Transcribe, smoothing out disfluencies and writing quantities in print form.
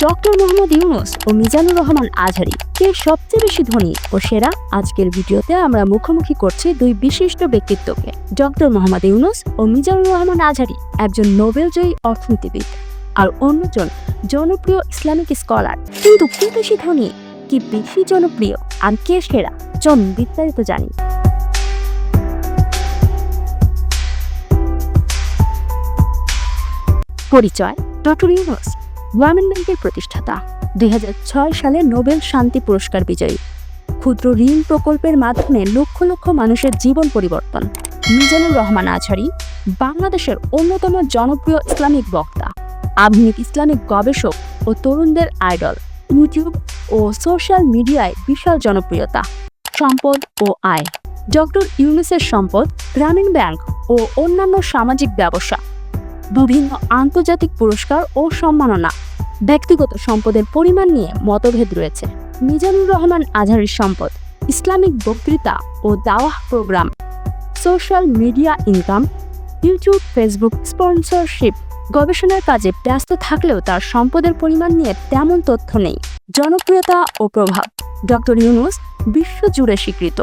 Doctor Mohammad Yunus ও মিজানুর রহমান আজহারী কে সবচেয়ে বেশি ধনী ও সেরা? আজকের ভিডিওতে আমরা মুখোমুখি করছি দুই বিশিষ্ট ব্যক্তিত্বকে। ডক্টর মোহাম্মদ ইউনূস ও মিজানুর রহমান আজহারী, একজন নোবেলজয়ী অর্থনীতিবিদ আর অন্যজন জনপ্রিয় ইসলামিক স্কলার। কিন্তু কে বেশি ধনী, কি বেশি জনপ্রিয়, আর কে সেরা? চলুন বিস্তারিত জানি। পরিচয়: ডক্টর ইউনূস গ্রামীণ ব্যাংকের প্রতিষ্ঠাতা, 2006 সালে নোবেল শান্তি পুরস্কার বিজয়ী, ক্ষুদ্র ঋণ প্রকল্পের মাধ্যমে লক্ষ লক্ষ মানুষের জীবন পরিবর্তন। মিজানুর রহমান আজহারী বাংলাদেশের অন্যতম জনপ্রিয় ইসলামিক বক্তা, আধুনিক ইসলামিক গবেষক ও তরুণদের আইডল। ইউটিউব ও সোশ্যাল মিডিয়ায় বিশাল জনপ্রিয়তা। সম্পদ ও আয়: ডক্টর ইউনূসের সম্পদ গ্রামীণ ব্যাংক ও অন্যান্য সামাজিক ব্যবসা, বিভিন্ন আন্তর্জাতিক পুরস্কার ও সম্মাননা। ব্যক্তিগত সম্পদের পরিমাণ নিয়ে মতভেদ রয়েছে। মিজানুর রহমান আজহারীর সম্পদ: ইসলামিক বক্তৃতা ও দাওয়াহ program, social media income, YouTube, Facebook sponsorship. গবেষণার কাজে ব্যস্ত থাকলেও তার সম্পদের পরিমাণ নিয়ে তেমন তথ্য নেই। জনপ্রিয়তা ও প্রভাব: ডক্টর ইউনূস বিশ্বজুড়ে স্বীকৃত।